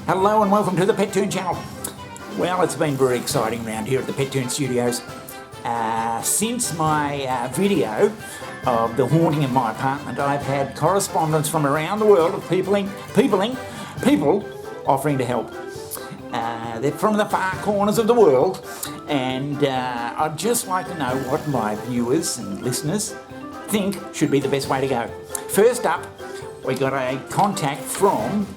Hello and welcome to the Toon Channel. Well, it's been very exciting around here at the Toon Studios. Since my video of the haunting of my apartment, I've had correspondence from around the world of people offering to help. They're from the far corners of the world, and I'd just like to know what my viewers and listeners think should be the best way to go. First up, we got a contact from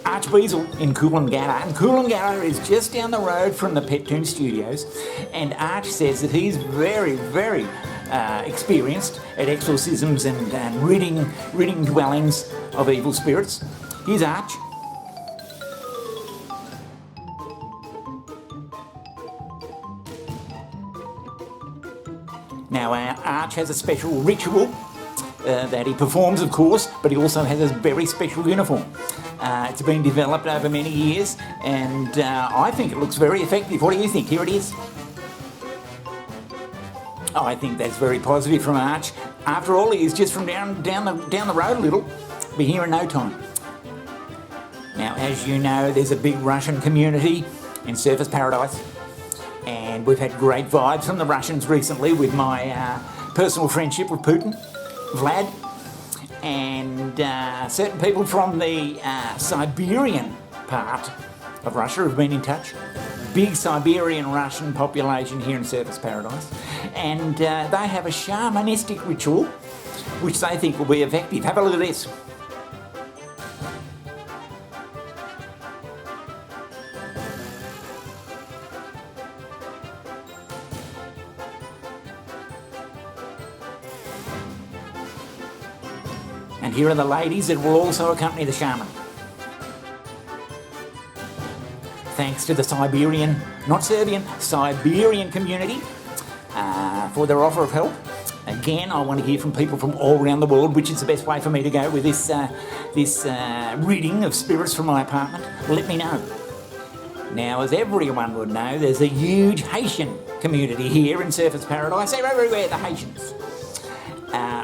Arch Beazle in Coolangatta, and Coolangatta is just down the road from the Toon Studios, and Arch says that he's very experienced at exorcisms and ridding dwellings of evil spirits. Here's Arch. Now, Arch has a special ritual that he performs, of course, but he also has a very special uniform. It's been developed over many years, and I think it looks very effective. What do you think? Here it is. Oh, I think that's very positive from Arch. After all, he is just from down the road a little. Be here in no time. Now, as you know, there's a big Russian community in Surfers Paradise, and we've had great vibes from the Russians recently with my personal friendship with Putin, Vlad, and certain people from the Siberian part of Russia have been in touch. Big Siberian Russian population here in Surfers Paradise, and they have a shamanistic ritual which they think will be effective. Have a look at this. And here are the ladies that will also accompany the shaman. Thanks to the Siberian community for their offer of help. Again, I want to hear from people from all around the world, which is the best way for me to go with this reading of spirits from my apartment. Let me know. Now, as everyone would know, there's a huge Haitian community here in Surfers Paradise. They're everywhere, the Haitians.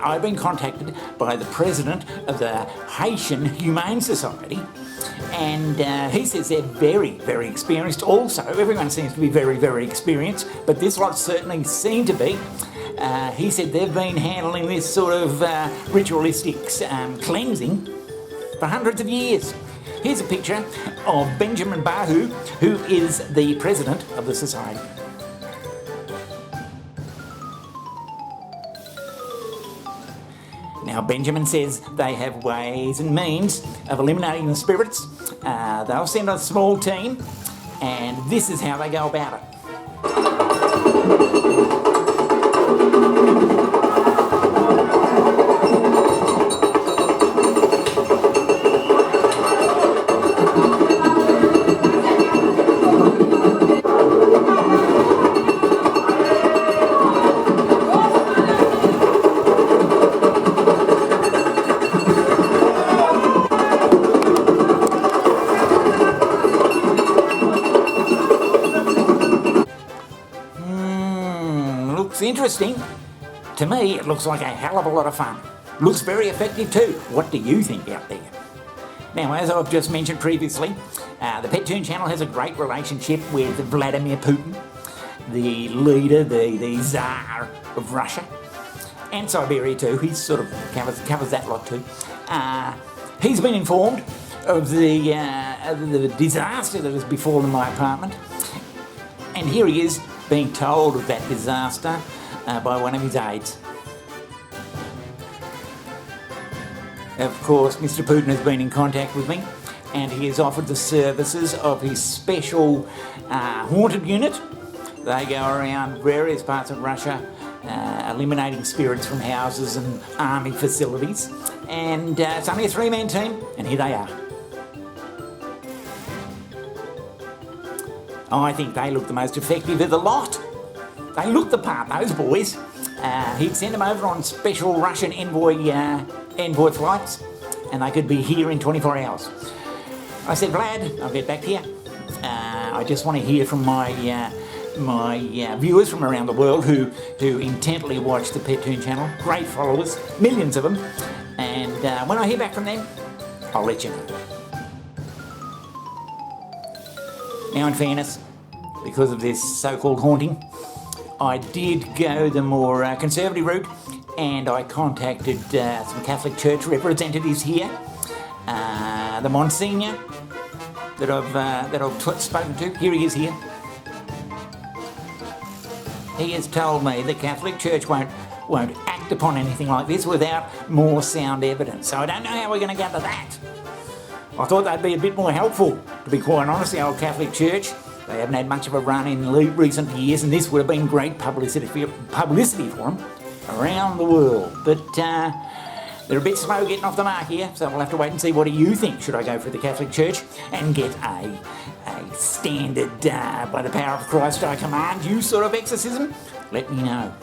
I've been contacted by the president of the Haitian Humane Society, and he says they're very experienced also. Everyone seems to be very experienced, but this lot certainly seem to be. He said they've been handling this sort of ritualistic cleansing for hundreds of years. Here's a picture of Benjamin Bahu, who is the president of the society. Now, Benjamin says they have ways and means of eliminating the spirits. They'll send a small team, and this is how they go about it. Looks interesting. To me, it looks like a hell of a lot of fun. Looks very effective too. What do you think out there? Now, as I've just mentioned previously, the Toon Channel has a great relationship with Vladimir Putin, the leader, the Tsar of Russia, and Siberia too. He sort of covers that lot too. He's been informed of the disaster that has befallen my apartment, and here he is being told of that disaster by one of his aides. Of course, Mr. Putin has been in contact with me, and he has offered the services of his special haunted unit. They go around various parts of Russia eliminating spirits from houses and army facilities, and it's only a three-man team, and here they are. I think they look the most effective of the lot. They look the part, those boys. He'd send them over on special Russian envoy flights, and they could be here in 24 hours. I said, Vlad, I'll get back to you. I just want to hear from my viewers from around the world who intently watch the Toon Channel. Great followers, millions of them. And when I hear back from them, I'll let you know. Now, in fairness, because of this so-called haunting, I did go the more conservative route, and I contacted some Catholic Church representatives here. The Monsignor that I've spoken to, here he is here. He has told me the Catholic Church won't act upon anything like this without more sound evidence. So I don't know how we're going to get to that. I thought they'd be a bit more helpful, to be quite honest, the old Catholic Church. They haven't had much of a run in recent years, and this would have been great publicity for them around the world. But they're a bit slow getting off the mark here, so we'll have to wait and see. What do you think? Should I go for the Catholic Church and get a standard, by the power of Christ I command you sort of exorcism? Let me know.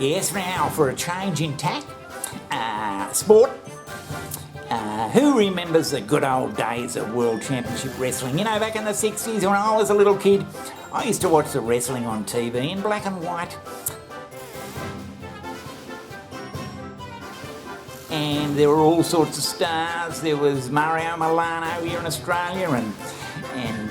Yes, now for a change in tack, sport. Who remembers the good old days of World Championship Wrestling? You know, back in the 60s when I was a little kid, I used to watch the wrestling on TV in black and white. And there were all sorts of stars. There was Mario Milano here in Australia and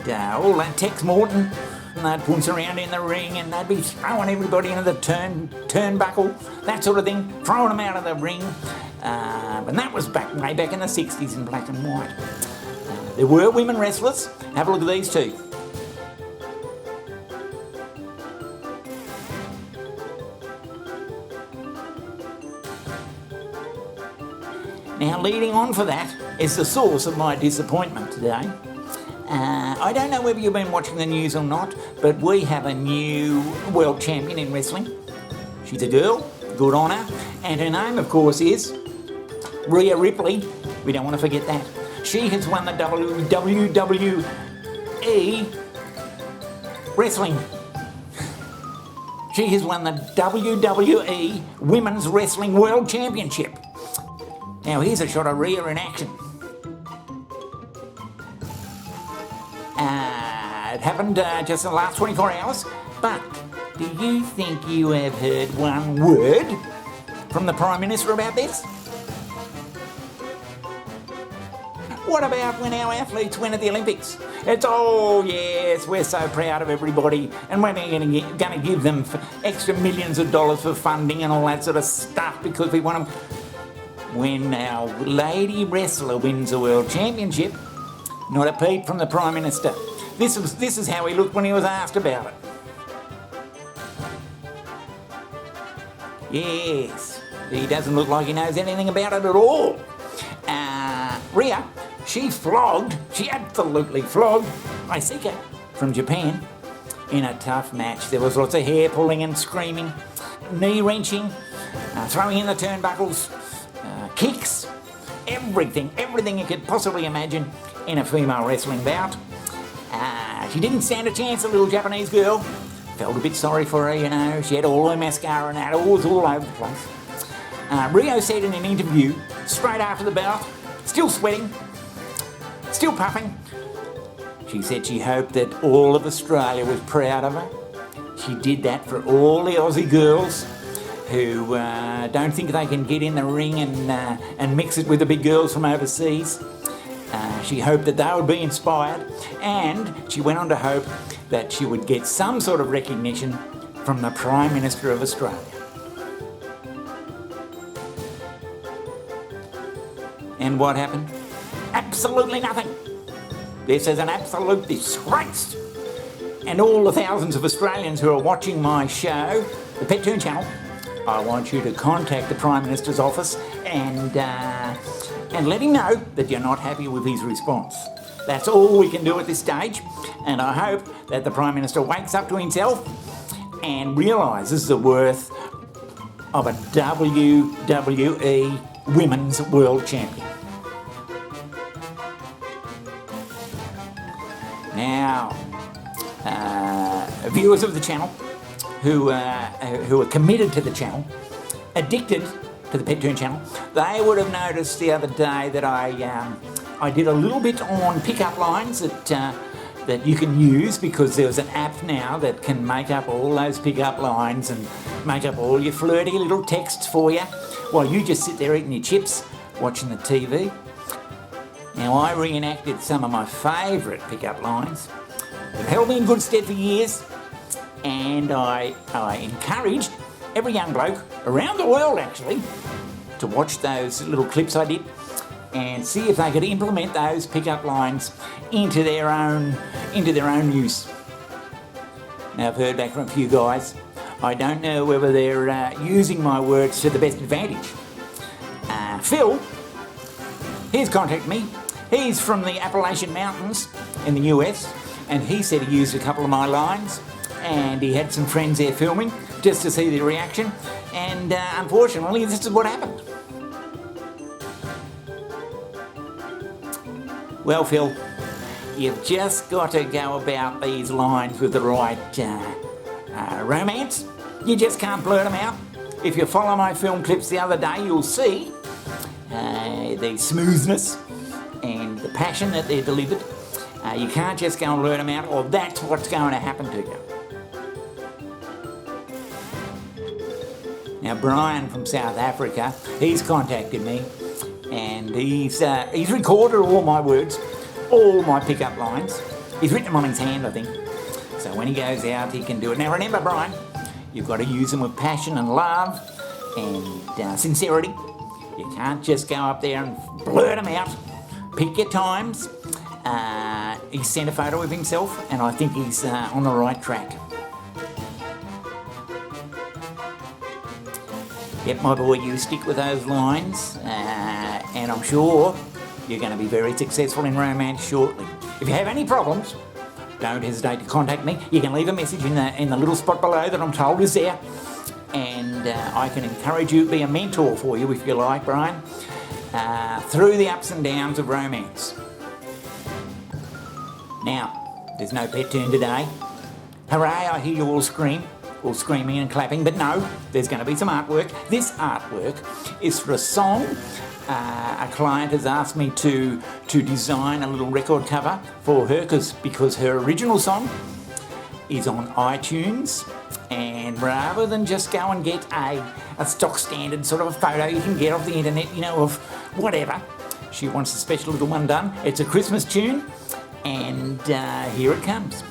all that, Tex Morton. And they'd punch around in the ring and they'd be throwing everybody into the turnbuckle, that sort of thing, throwing them out of the ring. And that was way back in the 60s in black and white. There were women wrestlers. Have a look at these two. Now, leading on for that is the source of my disappointment today. I don't know whether you've been watching the news or not, but we have a new world champion in wrestling. She's a girl, good on her, and her name, of course, is Rhea Ripley. We don't want to forget that. She has won the WWE wrestling. She has won the WWE Women's Wrestling World Championship. Now, here's a shot of Rhea in action. It happened just in the last 24 hours, but do you think you have heard one word from the Prime Minister about this? What about when our athletes win at the Olympics? It's, oh yes, we're so proud of everybody, and we're going to give them extra millions of dollars for funding and all that sort of stuff because we want them. When our lady wrestler wins a world championship, not a peep from the Prime Minister. This is how he looked when he was asked about it. Yes, he doesn't look like he knows anything about it at all. Rhea, she absolutely flogged Aisika from Japan in a tough match. There was lots of hair pulling and screaming, knee wrenching, throwing in the turnbuckles, kicks, everything you could possibly imagine in a female wrestling bout. She didn't stand a chance, the little Japanese girl. Felt a bit sorry for her, you know. She had all her mascara and that, all over the place. Rio said in an interview, straight after the bout, still sweating, still puffing, she said she hoped that all of Australia was proud of her. She did that for all the Aussie girls who don't think they can get in the ring and mix it with the big girls from overseas. She hoped that they would be inspired, and she went on to hope that she would get some sort of recognition from the Prime Minister of Australia. And what happened? Absolutely nothing. This is an absolute disgrace. And all the thousands of Australians who are watching my show, the Pet Toon Channel, I want you to contact the Prime Minister's office and let him know that you're not happy with his response. That's all we can do at this stage, and I hope that the Prime Minister wakes up to himself and realises the worth of a WWE Women's World Champion. Now, viewers of the channel who are committed to the channel, addicted to the Pet Toon Channel, they would have noticed the other day that I did a little bit on pickup lines that you can use, because there's an app now that can make up all those pickup lines and make up all your flirty little texts for you while you just sit there eating your chips, watching the TV. Now, I reenacted some of my favourite pickup lines that held me in good stead for years, and I encouraged every young bloke around the world, actually, to watch those little clips I did and see if they could implement those pickup lines into their own use. Now, I've heard back from a few guys. I don't know whether they're using my words to the best advantage. Phil, he's contacted me. He's from the Appalachian Mountains in the US, and he said he used a couple of my lines, and he had some friends there filming just to see the reaction, and unfortunately this is what happened. Well, Phil, you've just got to go about these lines with the right romance. You just can't blurt them out. If you follow my film clips the other day, you'll see the smoothness and the passion that they're delivered. You can't just go and blurt them out, or that's what's going to happen to you. Now, Brian from South Africa, he's contacted me, and he's recorded all my words, all my pickup lines. He's written them on his hand, I think. So when he goes out, he can do it. Now, remember, Brian, you've got to use them with passion and love and sincerity. You can't just go up there and blurt them out. Pick your times. He sent a photo of himself, and I think he's on the right track. Yep, my boy, you stick with those lines, and I'm sure you're going to be very successful in romance shortly. If you have any problems, don't hesitate to contact me. You can leave a message in the little spot below that I'm told is there, and I can encourage you to be a mentor for you, if you like, Brian, through the ups and downs of romance. Now, there's no pet turn today. Hooray, I hear you all scream. All screaming and clapping, but no, there's going to be some artwork. This artwork is for a song. A client has asked me to design a little record cover for her because her original song is on iTunes, and rather than just go and get a stock standard sort of a photo you can get off the internet, of whatever, she wants a special little one done. It's a Christmas tune, and here it comes.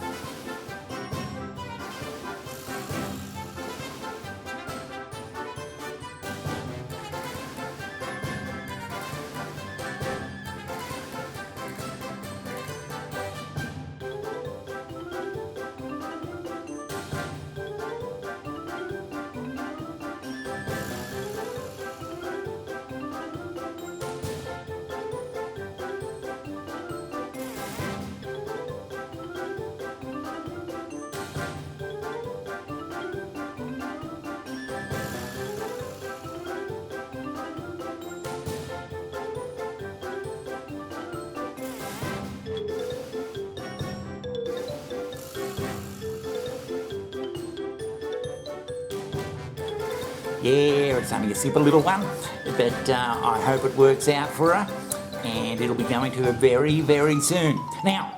Yeah, it's only a simple little one, but I hope it works out for her, and it'll be going to her very, very soon. Now,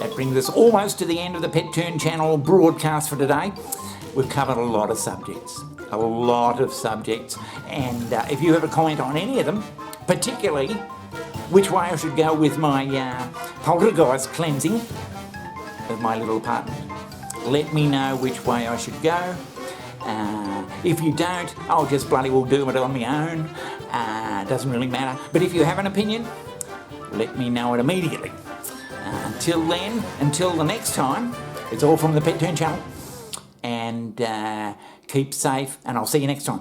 that brings us almost to the end of the Toon Channel broadcast for today. We've covered a lot of subjects, and if you have a comment on any of them, particularly which way I should go with my poltergeist cleansing of my little apartment, let me know which way I should go. If you don't, I'll just bloody well do it on my own. Doesn't really matter. But if you have an opinion, let me know it immediately. Until then, until the next time, it's all from the Toon Channel. And keep safe, and I'll see you next time.